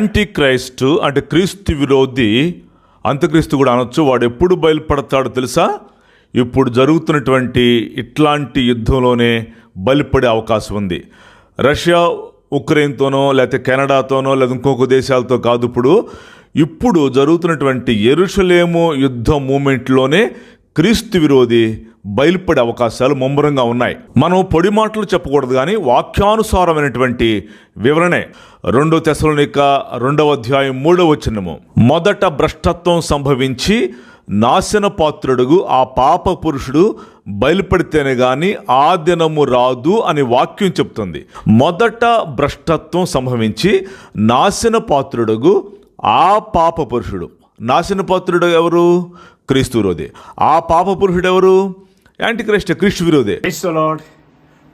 Anti Christ అంటే క్రీస్తు విరోధి, అంత్యక్రీస్తు కూడా అనొచ్చు. వాడు ఎప్పుడు బయలుపడతాడో తెలుసా? ఇప్పుడు జరుగుతున్నటువంటి ఇట్లాంటి యుద్ధంలోనే బయలుపడే అవకాశం ఉంది. రష్యా ఉక్రెయిన్తోనో లేకపోతే కెనడాతోనో లేదా ఇంకొక దేశాలతో కాదు. ఇప్పుడు జరుగుతున్నటువంటి యెరూషలేము యుద్ధ మూమెంట్లోనే క్రీస్తు విరోధి బయలుపడే అవకాశాలు ముమ్మరంగా ఉన్నాయి. మనం పొడి మాటలు చెప్పకూడదు, కానీ వాక్యానుసారమైనటువంటి వివరణే. 2 తెస్సలోనిక 2:3 మొదట భ్రష్టత్వం సంభవించి నాశన పాత్రుడుగు ఆ పాప పురుషుడు బయలుపడితేనే గాని ఆ దినము రాదు అని వాక్యం చెప్తుంది. మొదట భ్రష్టత్వం సంభవించి నాశన పాత్రుడుగు ఆ పాప పురుషుడు. నాశన పాత్రుడు ఎవరు? క్రీస్తు విరోధి. ఆ పాప పురుషుడు ఎవరు? యాంటీ క్రైస్ట్, క్రీస్తు విరోధి.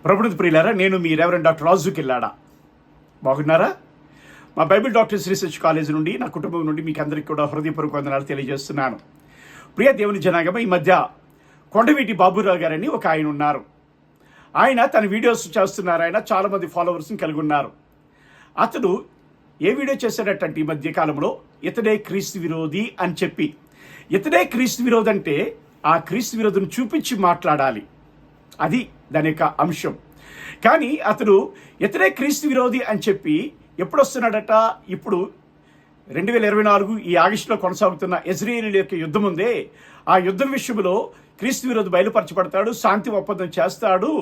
ప్రభుత్వ ప్రియులారా, నేను మీ రెవరెండ్ డాక్టర్ రాజు కిల్లాడా. బాగున్నారా? మా బైబిల్ డాక్టర్స్ రీసెర్చ్ కాలేజ్ నుండి, నా కుటుంబం నుండి మీకు అందరికీ కూడా హృదయపూర్వక వందనాలు తెలియజేస్తున్నాను. ప్రియ దేవుని జనాంగమా, ఈ మధ్య కొండవీటి బాబురావు గారని ఒక ఆయన ఉన్నారు. ఆయన తన వీడియోస్ చేస్తున్నారు. ఆయన చాలామంది ఫాలోవర్స్ని కలిగి ఉన్నారు. అతడు ఏ వీడియో చేశాడటంటే ఈ మధ్య కాలంలో ఇతడే క్రీస్తు విరోధి అని చెప్పి, ఇతడే క్రీస్తు విరోధి అంటే ఆ క్రీస్తు విరోధిని చూపించి మాట్లాడాలి, అది దాని యొక్క అంశం. కానీ అతడు ఇతడే క్రీస్తు విరోధి అని చెప్పి ఎప్పుడు వస్తున్నాడట? ఇప్పుడు 2024 ఈ ఆగస్టులో కొనసాగుతున్న ఇజ్రాయేలీల యొక్క యుద్ధం ఉందే, ఆ యుద్ధం విషయంలో క్రీస్తు విరోధి బయలుపరచబడతాడు, శాంతి ఒప్పందం చేస్తాడు,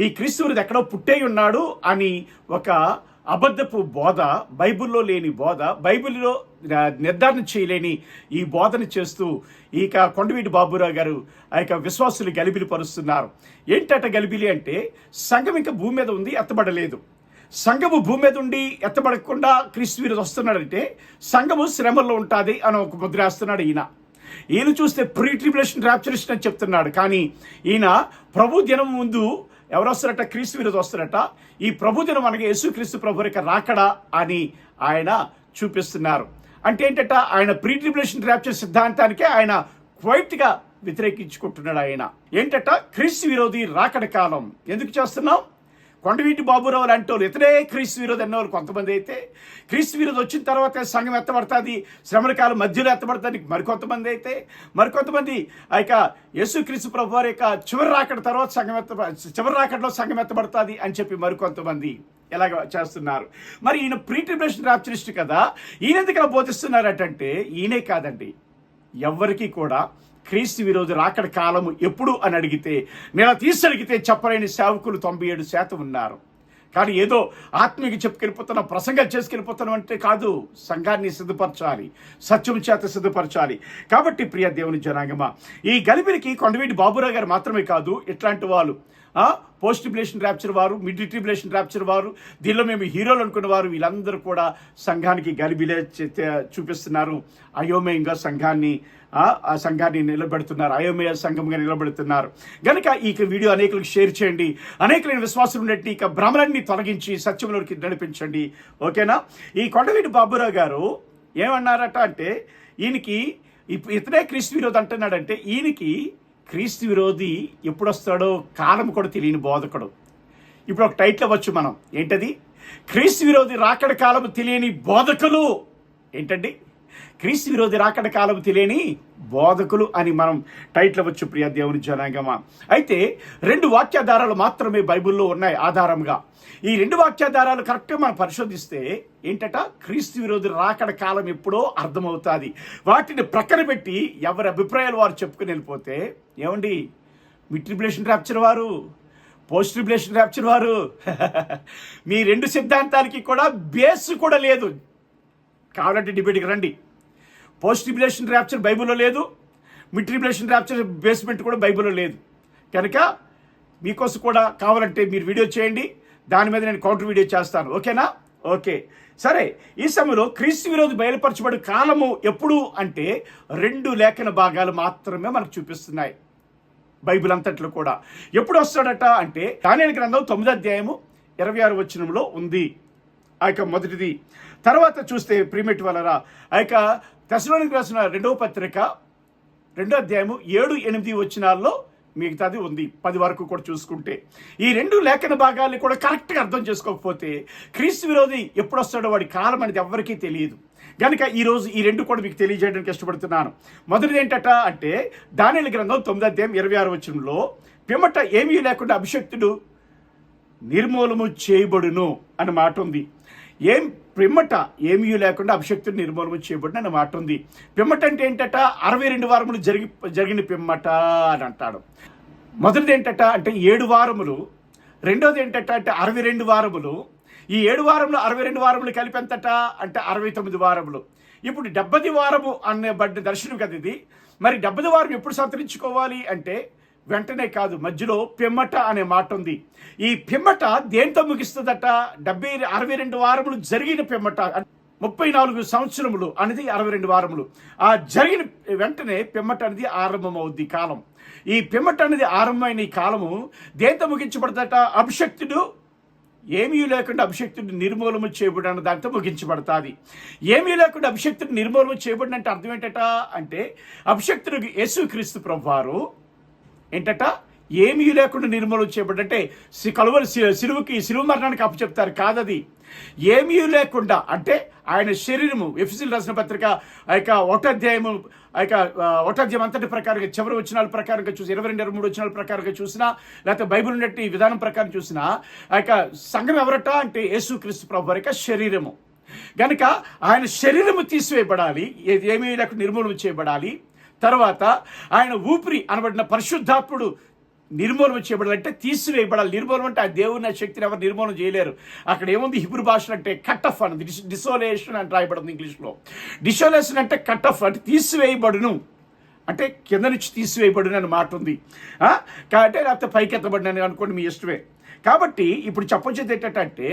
ఈ క్రీస్తు విరోధి ఎక్కడో పుట్టే ఉన్నాడు అని ఒక అబద్ధపు బోధ, బైబిల్లో లేని బోధ, బైబిల్లో నిర్ధారణ చేయలేని ఈ బోధన చేస్తూ ఇక కొండవీటి బాబురావు గారు ఆ యొక్క విశ్వాసులు గలిబిలి పరుస్తున్నారు. ఏంటట గలిబిలి అంటే, సంఘం ఇంకా భూమి మీద ఉంది, ఎత్తబడలేదు. సంఘము భూమి మీద ఉండి ఎత్తబడకుండా క్రీస్తు విరోధి వస్తున్నాడంటే సంఘము శ్రమల్లో ఉంటుంది అని ఒక ముద్ర వేస్తున్నాడు ఈయన చూస్తే ప్రీ ట్రిబ్యులేషన్ ర్యాప్చరిస్ట్ అని చెప్తున్నాడు. కానీ ఈయన ప్రభు దినం ముందు ఎవరు వస్తారట? క్రీస్తు విరోధి వస్తారట. ఈ ప్రభు దినం అనగా యేసుక్రీస్తు ప్రభు యొక్క రాకడా అని ఆయన చూపిస్తున్నారు. అంటే ఏంటట? ఆయన ప్రీ ట్రిబ్యులేషన్ ర్యాప్చర్ సిద్ధాంతానికే ఆయన క్వైట్గా వ్యతిరేకించుకుంటున్నాడు. ఆయన ఏంటట? క్రీస్తు విరోధి రాకడ కాలం ఎందుకు చేస్తున్నాం? కొండవీటి బాబురావు లాంటి వాళ్ళు ఇతడే క్రీస్తు విరోధి అన్నవాళ్ళు కొంతమంది అయితే, క్రీస్తు విరోధి వచ్చిన తర్వాత సంఘం ఎత్తబడుతుంది, శ్రమల కాలం మధ్యలో ఎత్తబడుతుంది మరికొంతమంది అయితే, మరికొంతమంది ఆ యొక్క యేసుక్రీస్తు ప్రభు వారి యొక్క చివరి రాకడ తర్వాత చివరి రాకడలో సంఘం ఎత్తబడుతుంది అని చెప్పి మరికొంతమంది ఎలాగ చేస్తున్నారు. మరి ఈయన ప్రీ ట్రిబ్యులేషన్ ర్యాప్చరిస్ట్ కదా, ఈయన ఎందుకు ఇలా బోధిస్తున్నారటంటే, ఈయనే కాదండి, ఎవరికి కూడా క్రీస్తు విరోధి రాకడ కాలము ఎప్పుడు అని అడిగితే, నేను తీసడిగితే చెప్పలేని సేవకులు 97% ఉన్నారు. కానీ ఏదో ఆత్మీయ చెప్పుకెళ్ళిపోతున్నాం, ప్రసంగాలు చేసుకెళ్ళిపోతున్నాం అంటే కాదు, సంఘాన్ని సిద్ధపరచాలి, సత్యం చేత సిద్ధపరచాలి. కాబట్టి ప్రియ దేవుని జనాంగమా, ఈ గలిబిలికి కొండవీటి బాబురావు గారు మాత్రమే కాదు, ఇట్లాంటి వాళ్ళు పోస్ట్ ట్రిబ్యులేషన్ ర్యాప్చర్ వారు, మిడ్ ట్రిబ్యులేషన్ ర్యాప్చర్ వారు, దీనిలో మేము హీరోలు అనుకున్న వారు, వీళ్ళందరూ కూడా సంఘానికి గలిబిలే చూపిస్తున్నారు. అయోమయంగా ఆ సంఘాన్ని నిలబెడుతున్నారు, అయోమయ సంఘంగా నిలబెడుతున్నారు. కనుక ఈ వీడియో అనేకులకు షేర్ చేయండి, అనేకమైన విశ్వాసం ఉన్నట్టు ఇక భ్రమలన్నీ తొలగించి సత్యంలోకి నడిపించండి. ఓకేనా? ఈ కొండవీటి బాబురావు గారు ఏమన్నారట అంటే, ఈయనకి ఇతనే క్రీస్తు విరోధి అంటున్నాడంటే, ఈయనకి క్రీస్తు విరోధి ఎప్పుడు వస్తాడో కాలం కూడా తెలియని బోధకుడు. ఇప్పుడు ఒక టైటిల్ అవ్వచ్చు మనం, ఏంటది? క్రీస్తు విరోధి రాకడ కాలం తెలియని బోధకులు. ఏంటండి? క్రీస్తు విరోధి రాకడ కాలం తెలియని బోధకులు అని మనం టైటిల్ అవ్వచ్చు ప్రియ దేవుని జనాంగమా. అయితే 2 వాక్యాధారాలు మాత్రమే బైబిల్లో ఉన్నాయి ఆధారంగా. ఈ 2 వాక్యాధారాలు కరెక్ట్గా మనం పరిశోధిస్తే ఏంటట? క్రీస్తు విరోధి రాకడ కాలం ఎప్పుడో అర్థమవుతుంది. వాటిని ప్రక్కన పెట్టి ఎవరి అభిప్రాయాలు వారు చెప్పుకుని వెళ్ళిపోతే, ఏమండి, మిడ్ ట్రిబ్యులేషన్ ర్యాప్చర్ వారు, పోస్ట్ ట్రిబ్యులేషన్ ర్యాప్చర్ వారు, మీ 2 సిద్ధాంతాలకి కూడా బేస్ కూడా లేదు. కావాలంటే డిబేట్కి రండి. పోస్ట్ ట్రిబ్యులేషన్ ర్యాప్చర్ బైబిల్లో లేదు, మిడ్ ట్రిబ్యులేషన్ ర్యాప్చర్ బేస్మెంట్ కూడా బైబిల్లో లేదు. కనుక మీకోసం కూడా కావాలంటే మీరు వీడియో చేయండి, దాని మీద నేను కౌంటర్ వీడియో చేస్తాను. ఓకేనా? ఓకే, సరే. ఈ సమయంలో క్రీస్తు విరోధి బయలుపరచబడి కాలము ఎప్పుడు అంటే 2 లేఖన భాగాలు మాత్రమే మనకు చూపిస్తున్నాయి బైబిల్ అంతట్లో కూడా. ఎప్పుడు వస్తాడట అంటే, దానియేలు గ్రంథం 9:26 ఉంది ఆ యొక్క మొదటిది. తర్వాత చూస్తే ప్రియమెట్ వలరా ఆ యొక్క తెస్సలోనికీయులకు రాసిన 2వ పత్రిక 2వ అధ్యాయము 7-8 వచనాల్లో మిగతాది ఉంది 10 వరకు కూడా చూసుకుంటే. ఈ 2 లేఖన భాగాల్ని కూడా కరెక్ట్గా అర్థం చేసుకోకపోతే క్రీస్తు విరోధి ఎప్పుడు వస్తాడో వాడి కాలం అనేది ఎవరికీ తెలియదు. కనుక ఈరోజు ఈ 2 కూడా మీకు తెలియజేయడానికి ఇష్టపడుతున్నాను. మొదటిది ఏంటట అంటే దానియేలు గ్రంథం 9:26 పిమ్మట ఏమీ లేకుండా అభిషక్తుడు నిర్మూలము చేయబడును అన్న మాట ఉంది. పిమ్మట ఏమీ లేకుండా అభిషక్తుడు నిర్మూలము చేయబడిన అన్న మాట ఉంది. పిమ్మట అంటే ఏంటట 62 వారములు జరిగిన పిమ్మట అని అంటాడు. మొదటిది ఏంటట అంటే 7 వారములు, రెండోది ఏంటట అంటే 62 వారములు. ఈ 7 వారములు 62 వారములు కలిపి ఎంతట అంటే 69 వారములు. ఇప్పుడు 70 వారము అనే దర్శనం కదా ఇది. మరి 70 వారం ఎప్పుడు సంతరించుకోవాలి అంటే వెంటనే కాదు, మధ్యలో పిమ్మట అనే మాట ఉంది. ఈ పిమ్మట దేంతో ముగిస్తుందట? 62 వారములు జరిగిన పిమ్మట, 34 సంవత్సరములు అనేది 62 వారములు. ఆ జరిగిన వెంటనే పిమ్మట అనేది ఆరంభమవుద్ది కాలం. ఈ పిమ్మట అనేది ఆరంభమైన ఈ కాలము దేంతో ముగించబడదట? అభిషక్తుడు ఏమీ లేకుండా అభిషక్తుడు నిర్మూలము చేయబడిన దాంతో ముగించబడతాది. ఏమీ లేకుండా అభిషక్తుడు నిర్మూలము చేయబడిన అంటే అర్థం ఏంటట అంటే అభిషక్తుడు యేసుక్రీస్తు ప్రభువారు ఏంటట ఏమీ లేకుండా నిర్మూలన చేయబడంటే కలువరి సిలువ మరణానికి అప్పచెప్తారు కాదది. ఏమీ లేకుండా అంటే ఆయన శరీరము ఎఫెసీయులకు రాసిన పత్రిక ఆ యొక్క 1వ అధ్యాయం అంతటి ప్రకారంగా చివరి వచనాల ప్రకారంగా చూసి 22-23 వచనాల ప్రకారంగా చూసినా లేకపోతే బైబిల్ ఉన్నట్టు విధానం ప్రకారం చూసినా ఆ యొక్క సంఘం ఎవరట అంటే యేసుక్రీస్తు ప్రభువారి యొక్క శరీరము. కనుక ఆయన శరీరము తీసివేయబడాలి, ఏమీ లేకుండా నిర్మూలన చేయబడాలి. తర్వాత ఆయన ఊపిరి అనబడిన పరిశుద్ధాత్ముడు నిర్మూలన చేయబడాలంటే తీసివేయబడాలి. నిర్మూలన అంటే ఆ దేవుని శక్తిని ఎవరు నిర్మూలన చేయలేరు. అక్కడ ఏముంది హిబ్రూ భాషలో అంటే కట్ ఆఫ్ అన్నది, డిసోలేషన్ అని రాయబడింది ఇంగ్లీష్లో. డిసోలేషన్ అంటే కట్ ఆఫ్ అంటే తీసివేయబడును, అంటే కింద నుంచి తీసివేయబడును అని మాట ఉంది. అంటే లేకపోతే పైకి ఎత్తబడినని అనుకోండి, మీ ఇష్టమే. కాబట్టి ఇప్పుడు చెప్పొచ్చేది ఏంటంటే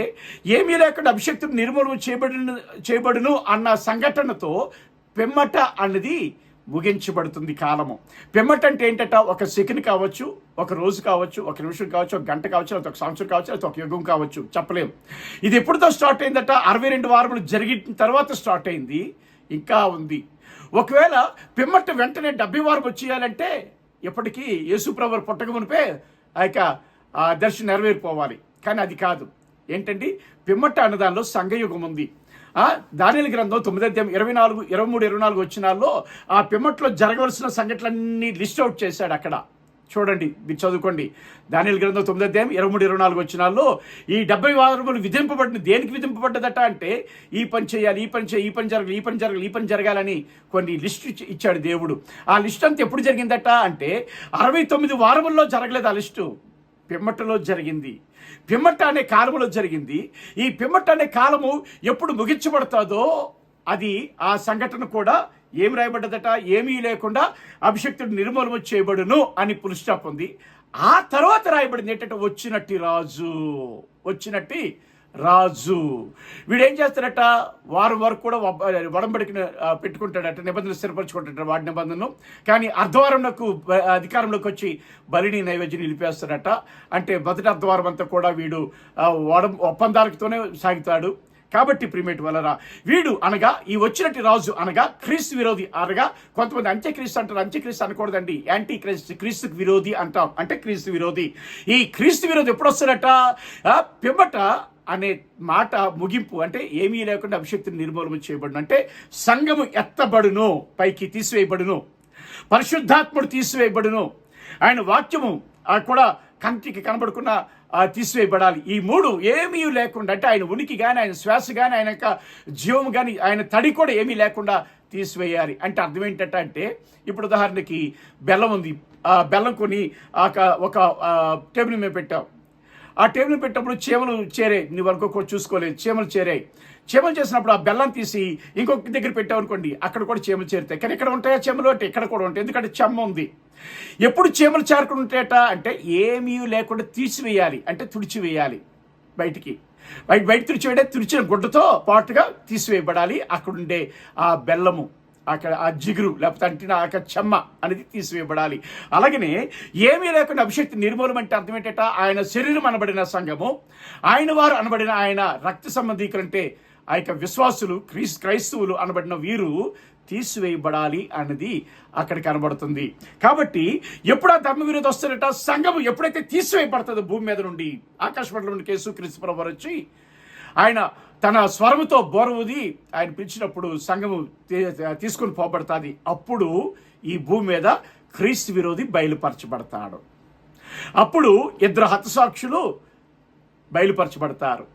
ఏమీ లేకుండా అభిషక్తుడు నిర్మూలన చేయబడును అన్న సంఘటనతో పిమ్మట అన్నది ముగించబడుతుంది కాలము. పిమ్మట అంటే ఏంటంట? ఒక సెకండ్ కావచ్చు, ఒక రోజు కావచ్చు, ఒక నిమిషం కావచ్చు, ఒక గంట కావచ్చు, లేకపోతే ఒక సంవత్సరం కావచ్చు, లేకపోతే ఒక యుగం కావచ్చు, చెప్పలేము. ఇది ఎప్పుడుతో స్టార్ట్ అయిందట? 62 వారములు జరిగిన తర్వాత స్టార్ట్ అయింది, ఇంకా ఉంది. ఒకవేళ పిమ్మట వెంటనే 70 వారం వచ్చేయాలంటే ఎప్పటికీ యేసుప్రభువు పుట్టక మునిపే ఆ యొక్క దర్శనం నెరవేరిపోవాలి. కానీ అది కాదు. ఏంటండి? పిమ్మట అన్నదానిలో సంఘయుగం ఉంది. దానియేలు గ్రంథం 9:24 వచనాల్లో ఆ పిమ్మట్లో జరగవలసిన సంఘటనలన్నీ లిస్ట్ అవుట్ చేశాడు. అక్కడ చూడండి, మీరు చదువుకోండి. దానియేలు గ్రంథం 9:23-24 వచనాల్లో ఈ 70 వారములు విధింపబడిన దేనికి విధింపబడ్డదట అంటే ఈ పని చేయాలి, ఈ పని చేయాలి, ఈ పని జరగాలి, ఈ పని జరగాలి, ఈ పని జరగాలని కొన్ని లిస్ట్ ఇచ్చాడు దేవుడు. ఆ లిస్ట్ అంతా ఎప్పుడు జరిగిందట అంటే 69 వారముల్లో జరగలేదు. ఆ లిస్టు పిమ్మటలో జరిగింది. పిమ్మట అనే కాలములో జరిగింది. ఈ పిమ్మట అనే కాలము ఎప్పుడు ముగించబడతాదో అది ఆ సంఘటన కూడా ఏమి రాయబడ్డదట? ఏమీ లేకుండా అభిషక్తుడు నిర్మూలన చేయబడును అని ఫుల్ స్టాప్ ఉంది. ఆ తర్వాత రాయబడింది ఏంటంటే వచ్చినట్టి రాజు. వీడేం చేస్తాడట? వారం వరకు కూడా వడంబడికి పెట్టుకుంటాడట, నిబంధనలు స్థిరపరచుకుంటాడట వాడి నిబంధనను. కానీ అర్ధవారంకు అధికారంలోకి వచ్చి బలిని నైవేద్యం నిలిపేస్తాడట. అంటే మొదటి అర్ధవారం అంతా కూడా వీడు ఒప్పందాలతోనే సాగుతాడు. కాబట్టి ప్రిమేట్ వలరా వీడు అనగా ఈ వచ్చినట్టు రాజు అనగా క్రీస్తు విరోధి అనగా కొంతమంది అంత్యక్రీస్తు అంటారు. అంత్యక్రీస్తు అనకూడదండి, యాంటీ క్రీస్తు, క్రీస్తుకు విరోధి అంటాం. అంటే క్రీస్తు విరోధి. ఈ క్రీస్తు విరోధి ఎప్పుడు వస్తాడట? పిమ్మట అనే మాట ముగింపు అంటే ఏమీ లేకుండా అభిషక్తిని నిర్మూలన చేయబడును అంటే సంఘము ఎత్తబడును, పైకి తీసివేయబడును, పరిశుద్ధాత్ముడు తీసివేయబడును, ఆయన వాక్యము కూడా కంటికి కనబడుకున్న తీసివేయబడాలి. ఈ 3 ఏమీ లేకుండా అంటే ఆయన ఉనికి కానీ, ఆయన శ్వాస కానీ, ఆయన యొక్క జీవం కానీ, ఆయన తడి కూడా ఏమీ లేకుండా తీసివేయాలి. అంటే అర్థం ఏంటంటే అంటే ఇప్పుడు ఉదాహరణకి బెల్లం ఉంది. ఆ బెల్లం కొని ఒక టేబుల్ మీద పెట్టావు. ఆ టేబుల్ పెట్టినప్పుడు చీమలు చేరాయి, నీ వరకు చూసుకోలేదు, చీమలు చేరాయి. చీమలు చేసినప్పుడు ఆ బెల్లం తీసి ఇంకొక దగ్గర పెట్టావు అనుకోండి, అక్కడ కూడా చీమలు చేరుతాయి. కానీ ఇక్కడ ఉంటాయా చీమలు అంటే? ఇక్కడ కూడా ఉంటాయి, ఎందుకంటే చెమ్మ ఉంది. ఎప్పుడు చీమలు చేరకుండా ఉంటాయట అంటే ఏమీ లేకుండా తీసివేయాలి, అంటే తుడిచివేయాలి. బయట తుడిచిన గుడ్డతో పాటుగా తీసివేయబడాలి. అక్కడుండే ఆ బెల్లము, అక్కడ ఆ జిగురు లేకపోతే అంటిన ఆ చెమ్మ అనేది తీసివేయబడాలి. అలాగనే ఏమీ లేకుండా అభిషక్తి నిర్మూలం అంటే అర్థం ఏంటంటే ఆయన శరీరం అనబడిన సంఘము, ఆయన వారు అనబడిన ఆయన రక్త సంబంధీకులు అంటే ఆ యొక్క విశ్వాసులు క్రైస్తవులు అనబడిన వీరు తీసివేయబడాలి అన్నది అక్కడ కనబడుతుంది. కాబట్టి ఎప్పుడు ఆ ధర్మ విరోధి వస్తారట, సంఘము ఎప్పుడైతే తీసివేయబడుతుందో భూమి మీద నుండి, ఆకాశమండలం నుండి యేసుక్రీస్తు ప్రభువు వచ్చి ఆయన తన స్వరముతో బోరవుది ఆయన పిలిచినప్పుడు సంఘము తీసుకొని పోబడతాది. అప్పుడు ఈ భూమి మీద క్రీస్తు విరోధి బయలుపరచబడతాడు. అప్పుడు ఇద్దరు హతసాక్షులు బయలుపరచబడతారు.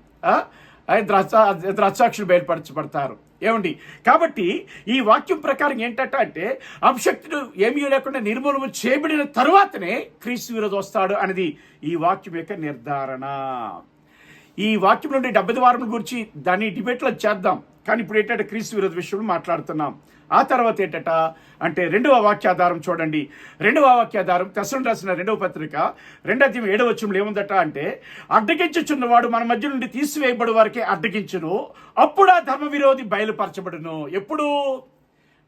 ఇద్దరు హతసాక్షులు బయలుపరచబడతారు. ఏమండి, కాబట్టి ఈ వాక్యం ప్రకారం ఏంటంటే అభిషక్తుడు ఏమీ లేకుండా నిర్మూలన చేయబడిన తరువాతనే క్రీస్తు విరోధి వస్తాడు అనేది ఈ వాక్యం యొక్క నిర్ధారణ. ఈ వాక్యం నుండి 70 వారం గురించి దాన్ని డిబేట్లో చేద్దాం. కానీ ఇప్పుడు ఏంటంటే క్రీస్తు విరోధ విషయంలో మాట్లాడుతున్నాం. ఆ తర్వాత ఏంటట అంటే 2వ వాక్యాధారం చూడండి. 2వ వాక్యాధారం తెస్సలోనికీయులకు రాసిన 2వ పత్రిక 2:7 వచనంలో ఏముందట అంటే, అడ్డగించుచున్నవాడు మన మధ్య నుండి తీసివేయబడి వారికి అడ్డగించును, అప్పుడు ఆ ధర్మ విరోధి బయలుపరచబడును. ఎప్పుడు?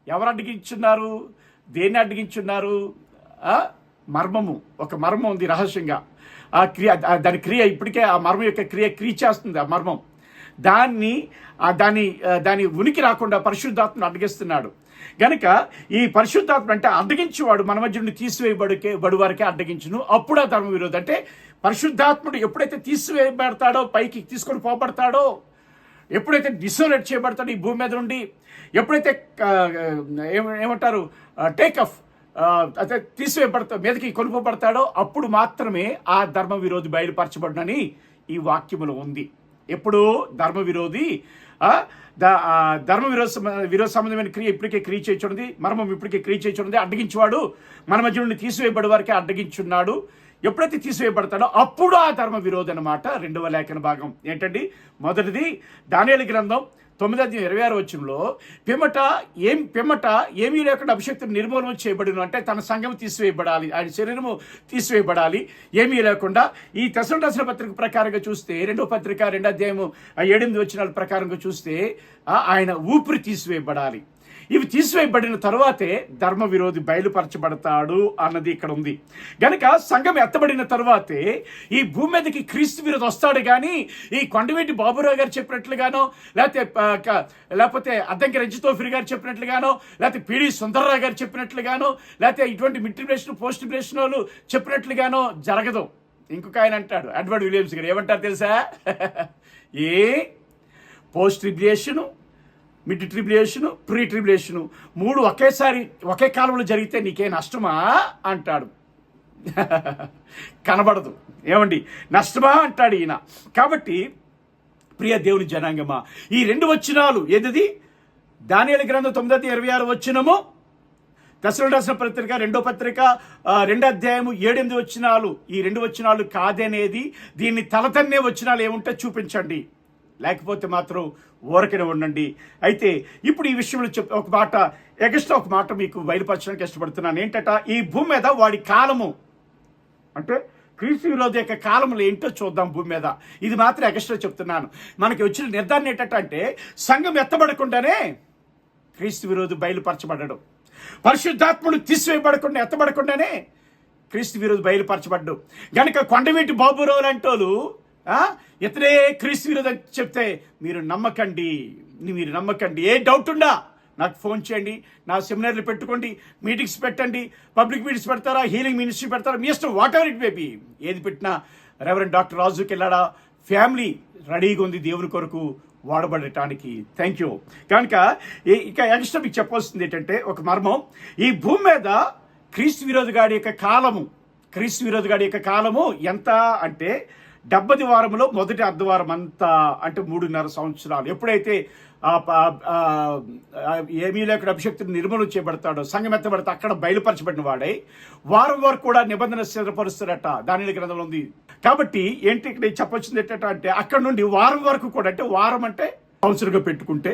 ఎవరు అడ్డగించున్నారు? దేన్ని అడ్డగించున్నారు? మర్మము, ఒక మర్మం ఉంది రహస్యంగా. ఆ క్రియ, దాని క్రియ ఇప్పటికే ఆ మర్మం యొక్క క్రియ చేస్తుంది. ఆ మర్మం దాని ఉనికి రాకుండా పరిశుద్ధాత్మను అడ్డగిస్తున్నాడు. గనుక ఈ పరిశుద్ధాత్మ అంటే అడ్డగించేవాడు మన మధ్య నుండి తీసివేయబడి వారికే అడ్డగించును, అప్పుడు ఆ ధర్మ విరోధి. అంటే పరిశుద్ధాత్ముడు ఎప్పుడైతే తీసివేయబడతాడో, పైకి తీసుకొని పోబడతాడో, ఎప్పుడైతే డిసోలేట్ చేయబడతాడో ఈ భూమి మీద నుండి, ఎప్పుడైతే ఏమంటారు టేక్ ఆఫ్ అయితే మీదకి కొనుకోబడతాడో, అప్పుడు మాత్రమే ఆ ధర్మ విరోధి బయలుపరచబడునని ఈ వాక్యములో ఉంది. ఎప్పుడు ధర్మ విరోధి ధర్మ విరోధ సంబంధమైన క్రియ ఇప్పటికే క్రియ చేయించున్నది, మర్మం ఇప్పటికే క్రియ చేయించున్నది. అడ్డగించేవాడు మన మధ్య నుండి తీసివేయబడి వారికి అడ్డగించున్నాడు. ఎప్పుడైతే తీసివేయబడతాడో అప్పుడు ఆ ధర్మ విరోధి అన్నమాట. 2వ లేఖన భాగం ఏంటండి? మొదటిది దానియేలు గ్రంథం 9:26 వచనంలో పిమ్మట ఏమీ లేకుండా అభిషక్తుడు నిర్మూలన చేయబడిను. అంటే తన సంఘం తీసివేయబడాలి, ఆయన శరీరము తీసివేయబడాలి ఏమీ లేకుండా. ఈ తెస్సలోనికీయులకు రాసిన పత్రిక ప్రకారంగా చూస్తే 2వ పత్రిక 2:7-8 వచనాల ప్రకారంగా చూస్తే ఆయన ఊపిరి తీసివేయబడాలి. ఇవి తీసివేయబడిన తరువాతే ధర్మ విరోధి బయలుపరచబడతాడు అన్నది ఇక్కడ ఉంది. గనుక సంఘం ఎత్తబడిన తరువాతే ఈ భూమి మీదకి క్రీస్తు విరోధి వస్తాడు. కానీ ఈ కొండవీటి బాబురావు గారు చెప్పినట్లుగానో, లేకపోతే అద్దంకి రంజితోఫిరి గారు చెప్పినట్లుగానో, లేకపోతే పిడి సుందరరావు గారు చెప్పినట్లుగానో, లేకపోతే ఇటువంటి మిడ్ ట్రిబ్యులేషన్ పోస్ట్ ట్రిబ్యులేషన్ వాళ్ళు చెప్పినట్లుగానో జరగదు. ఇంకొక ఆయన అంటాడు, ఎడ్వర్డ్ విలియమ్స్ గారు ఏమంటారు తెలుసా? పోస్ట్ ట్రిబ్యులేషను, మిడ్ ట్రిబ్యులేషను, ప్రీ ట్రిబ్యులేషను 3 ఒకేసారి ఒకే కాలంలో జరిగితే నీకే నష్టమా అంటాడు. కనబడదు. ఏమండి, నష్టమా అంటాడు ఈయన. కాబట్టి ప్రియ దేవుని జనాంగమా, ఈ 2 వచనాలు ఏది? దానియేలు గ్రంథం 9:26 వచనము, తెస్సలోనికీయులకు రాసిన పత్రిక 2వ పత్రిక 2:7-8 వచనాలు. ఈ 2 వచనాలు కాదనేది, దీన్ని తలతన్నే వచనాలు ఏముంటే చూపించండి, లేకపోతే మాత్రం ఊరకనే ఉండండి. అయితే ఇప్పుడు ఈ విషయంలో ఒక మాట మీకు బయలుపరచడానికి ఇష్టపడుతున్నాను. ఏంటంటే ఈ భూమి మీద వాడి కాలము అంటే క్రీస్తు విరోధి యొక్క కాలములు ఏంటో చూద్దాం భూమి మీద. ఇది మాత్రం ఎక్స్ట్రా చెప్తున్నాను. మనకి వచ్చిన నిర్ధారణ ఏంటంటే సంఘం ఎత్తబడకుండానే క్రీస్తు విరోధి బయలుపరచబడ్డాడు. పరిశుద్ధాత్ముడు ఎత్తబడకుండానే క్రీస్తు విరోధి బయలుపరచబడ్డాడు. గనుక కొండవీటి బాబురావు లాంటోళ్ళు ఇతనే క్రీస్తు విరోధి అని చెప్తే మీరు నమ్మకండి. ఏ డౌట్ ఉండా నాకు ఫోన్ చేయండి, నా సెమినార్లు పెట్టుకోండి, మీటింగ్స్ పెట్టండి, పబ్లిక్ మీటింగ్స్ పెడతారా, హీలింగ్ మినిస్ట్రీ పెడతారా, మీ ఇష్టం, what ever it may be. ఏది పెట్టినా రెవరెండ్ డాక్టర్ రాజుకెళ్ళాడా ఫ్యామిలీ రెడీగా ఉంది దేవుని కొరకు వాడబడటానికి. Thank you. కనుక ఇక ఎక్స్ట్రా మీకు చెప్పాల్సింది ఏంటంటే ఒక మర్మం, ఈ భూమి మీద క్రీస్తు విరోధి గాడి యొక్క కాలము ఎంత అంటే 70 వారంలో మొదటి అర్ధవారం అంతా, అంటే 3.5 సంవత్సరాలు. ఎప్పుడైతే ఏమీ లేకుండా అభిషక్తుడు నిర్మూలన చేయబడతాడో, సంఘం ఎత్తబడితే అక్కడ బయలుపరచబడిన వాడై వారం వరకు కూడా నిబంధన స్థిరపరుస్తాడట దానియేలు గ్రంథంలో ఉంది. కాబట్టి ఏంటి ఇక్కడ చెప్పొచ్చింది ఏంటంటే అక్కడ నుండి వారం వరకు కూడా, అంటే వారం అంటే సంవత్సరంగా పెట్టుకుంటే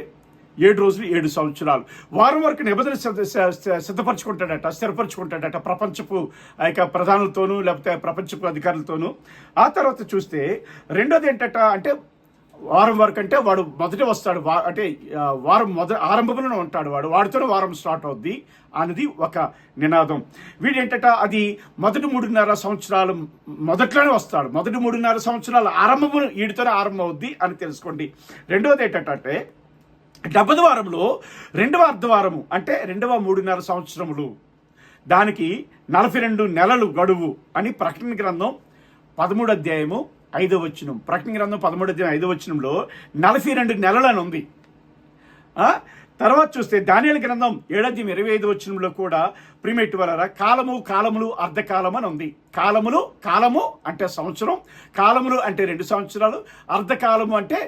7 రోజులు 7 సంవత్సరాలు, వారం వరకు నిబంధన స్థిరపరచుకుంటాడట ప్రపంచపు ఆ యొక్క ప్రధానులతోనూ లేకపోతే ప్రపంచపు అధికారులతోనూ. ఆ తర్వాత చూస్తే రెండోది ఏంటంటే వారం వరకు అంటే వాడు మొదట వస్తాడు, వారం ఆరంభంలోనే ఉంటాడు, వాడితోనే వారం స్టార్ట్ అవుద్ది అనేది ఒక నినాదం. వీడేంటట అది మొదటి 3.5 సంవత్సరాలు మొదట్లోనే వస్తాడు, మొదటి 3.5 సంవత్సరాల ఆరంభము వీడితోనే ఆరంభం అవుద్ది అని తెలుసుకోండి. రెండవది ఏంటంటే 70వ వారంలో 2వ అర్ధవారము అంటే 2వ 3.5 సంవత్సరములు, దానికి 42 నెలలు గడువు అని ప్రకటన గ్రంథం 13వ అధ్యాయము 5వ వచనం. ప్రకటన గ్రంథం 13వ అధ్యాయం 5వ వచనంలో 42 నెలలు అని ఉంది. తర్వాత చూస్తే దానియేలు గ్రంథం 7వ అధ్యాయం 25వ వచనంలో కూడా ప్రిమేట్ వలన కాలములు అర్ధకాలం అని ఉంది. కాలము అంటే సంవత్సరం, కాలములు అంటే 2 సంవత్సరాలు, అర్ధకాలము అంటే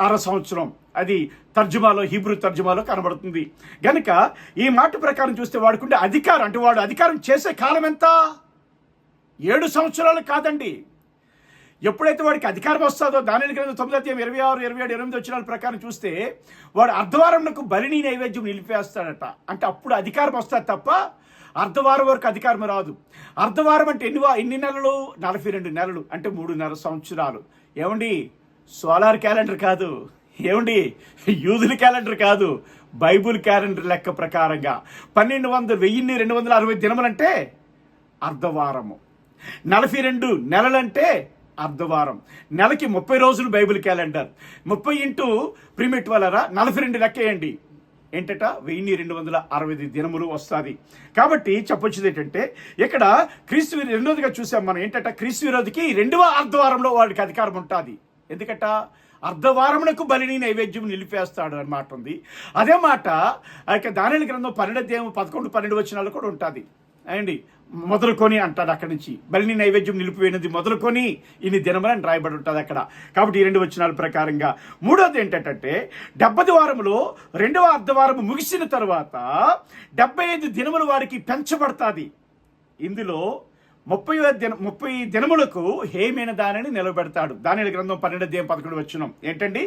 అర సంవత్సరం. అది తర్జుమాలో, హీబ్రూ తర్జుమాలో కనబడుతుంది. గనుక ఈ మాట ప్రకారం చూస్తే వాడుకుంటే అధికారం అంటే వాడు అధికారం చేసే కాలం ఎంత? 7 సంవత్సరాలు కాదండి. ఎప్పుడైతే వాడికి అధికారం వస్తుందో దానియేలు గ్రంథం 9వ అధ్యాయం 26, 27, 28 వచనాల ప్రకారం చూస్తే వాడు అర్ధవారంకు బలిని నైవేద్యం నిలిపేస్తాడట. అంటే అప్పుడు అధికారం వస్తుంది తప్ప అర్ధవారం వరకు అధికారం రాదు. అర్ధవారం అంటే ఎన్ని నెలలు? 42 నెలలు అంటే 3.5 సంవత్సరాలు. ఏమండి, సోలార్ క్యాలెండర్ కాదు, ఏమండి యూదుల క్యాలెండర్ కాదు, బైబుల్ క్యాలెండర్ లెక్క ప్రకారంగా 1260 దినములంటే అర్ధవారము, 42 నెలలంటే అర్ధవారం, నెలకి 30 రోజులు బైబిల్ క్యాలెండర్, 30 ఇంటూ ప్రిమిట్ వలన 42 లెక్కేయండి, ఏంటట 1260 దినములు వస్తుంది. కాబట్టి చెప్పొచ్చేది ఏంటంటే ఇక్కడ క్రీస్తు రెండోదిగా చూసాం మనం, ఏంటట క్రీస్తు విరోధికి 2వ అర్ధవారంలో వాడికి అధికారం ఉంటుంది. ఎందుకట? అర్ధవారమునకు బలిని నైవేద్యం నిలిపేస్తాడు అని మాట ఉంది. అదే మాట ఆ యొక్క దానియేలు గ్రంథం 12వ అధ్యాయం 11, 12 వచనాలు కూడా ఉంటుంది. అండి మొదలుకొని అంటాడు అక్కడి నుంచి, బలిని నైవేద్యం నిలిపిపోయినది మొదలుకొని ఇన్ని దినములని రాయబడి ఉంటుంది అక్కడ. కాబట్టి ఈ 2 వచనాల ప్రకారంగా. మూడోది ఏంటంటే 70వ వారములో 2వ అర్ధవారము ముగిసిన తర్వాత 75 దినములు వారికి పెంచబడుతుంది. ఇందులో 30 దినములకు హేమైన దానిని నిలబెడతాడు. దానియేలు గ్రంథం 12వ అధ్యాయం 11 వచనం ఏంటండి,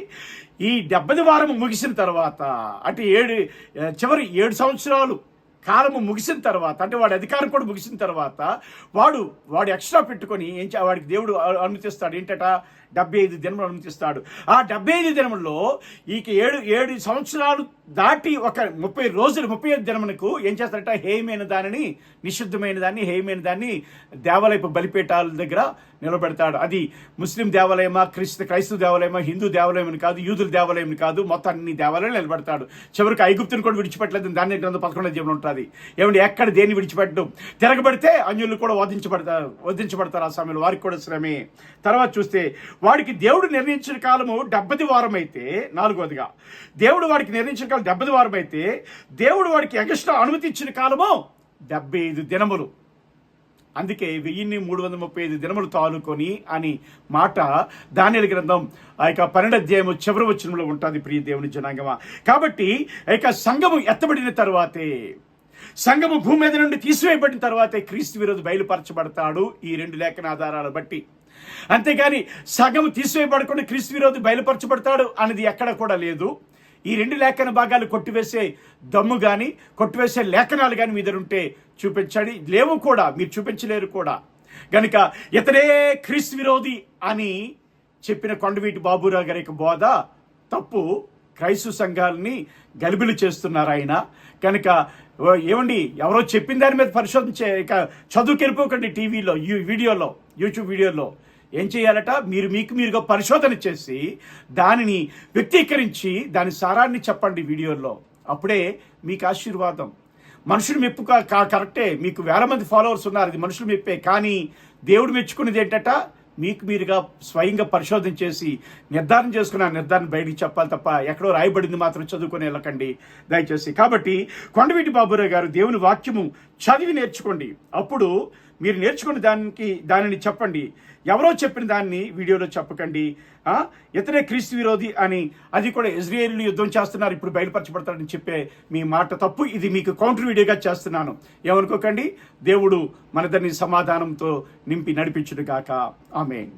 ఈ 70వ వారము ముగిసిన తర్వాత అంటే చివరి 7 సంవత్సరాలు కాలము ముగిసిన తర్వాత, అంటే వాడి అధికారం కూడా ముగిసిన తర్వాత వాడు ఎక్స్ట్రా పెట్టుకొని వాడికి దేవుడు అనుమతిస్తాడు. ఏంటట? 75 దినములు అనుమతిస్తాడు. ఆ 75 దినముల్లో ఈక 7 సంవత్సరాలు దాటి ఒక 30 రోజులు 35 దినములకు ఏం చేస్తాడట? హేయమైన దానిని, నిషిద్ధమైన దాన్ని, హేయమైన దాన్ని దేవాలయపు బలిపీఠాల దగ్గర నిలబెడతాడు. అది ముస్లిం దేవాలయమా, క్రైస్తవ దేవాలయమా, హిందూ దేవాలయం కాదు, యూదుల దేవాలయం కాదు, మొత్తం అన్ని దేవాలయాలు నిలబెడతాడు. చివరికి ఐగుప్తుని కూడా విడిచిపెట్టలేదు. దాన్ని గ్రంథం 11వ అధ్యాయంలో ఉంటుంది. ఏమంటే ఎక్కడ దేన్ని విడిచిపెట్టడం? తిరగబడితే అన్యులు కూడా వధించబడతారు. ఆ సమయంలో వారికి కూడా శ్రమే. తర్వాత చూస్తే వాడికి దేవుడు నిర్ణయించిన కాలము 70వ వారం అయితే, 4వదిగా దేవుడు వాడికి నిర్ణయించిన కాలం 70వ వారం అయితే, దేవుడు వాడికి ఎక్స్ట్రా అనుమతి ఇచ్చిన కాలము 75 దినములు. అందుకే 1335 దినములు తాలుకొని అని మాట దానియేలు గ్రంథం ఆ యొక్క 12వ అధ్యాయము చివరి వచనంలో ఉంటుంది. ప్రియ దేవుని జనాంగమా, కాబట్టి ఆ యొక్క సంఘము ఎత్తబడిన తర్వాతే, సంఘము భూమి మీద నుండి తీసివేయబడిన తర్వాతే క్రీస్తు విరోధి బయలుపరచబడతాడు. ఈ 2 లేఖన ఆధారాలు బట్టి. అంతేగాని సగం తీసివేయబడకుండా క్రీస్తు విరోధి బయలుపరచబడతాడు అనేది ఎక్కడ కూడా లేదు. ఈ 2 లేఖన భాగాలు కొట్టివేసే దమ్ము కానీ, కొట్టివేసే లేఖనాలు కానీ మీ దగ్గర ఉంటే చూపించండి. లేవు కూడా, మీరు చూపించలేరు కూడా. గనుక ఇతడే క్రీస్తు విరోధి అని చెప్పిన కొండవీటి బాబురావు గారి యొక్క బోధ తప్పు. క్రైస్తవ సంఘాలని గలిబిలు చేస్తున్నారు ఆయన. కనుక ఏమండి, ఎవరో చెప్పిన దాని మీద పరిశోధన ఇక చదువుకి వెళ్ళిపోకండి. టీవీలో, వీడియోలో, యూట్యూబ్ వీడియోలో ఏం చేయాలట? మీరుగా పరిశోధన చేసి దానిని వ్యక్తీకరించి దాని సారాన్ని చెప్పండి వీడియోలో. అప్పుడే మీకు ఆశీర్వాదం. మనుషులు మెప్పు కరెక్టే, మీకు 1000 మంది ఫాలోవర్స్ ఉన్నారు, ఇది మనుషులు మెప్పే. కానీ దేవుడు మెచ్చుకునేది ఏంటట? మీరుగా స్వయంగా పరిశోధన చేసి నిర్ధారణ చేసుకున్న నిర్ధారణ బయటికి చెప్పాలి తప్ప ఎక్కడో రాయబడింది మాత్రం చదువుకొని వెళ్ళకండి దయచేసి. కాబట్టి కొండవీటి బాబురావు గారు దేవుని వాక్యము చదివి నేర్చుకోండి. అప్పుడు మీరు నేర్చుకున్న దానిని చెప్పండి. ఎవరో చెప్పిన దాన్ని వీడియోలో చెప్పకండి. ఇతనే క్రీస్తు విరోధి అని, అది కూడా ఇజ్రాయేలీలు యుద్ధం చేస్తున్నారు, ఇప్పుడు బయలుపరచబడతాడని చెప్పే మీ మాట తప్పు. ఇది మీకు కౌంటర్ వీడియోగా చేస్తున్నాను, ఏమనుకోకండి. దేవుడు మనదన్ని సమాధానంతో నింపి నడిపించును గాక. ఆమేన్.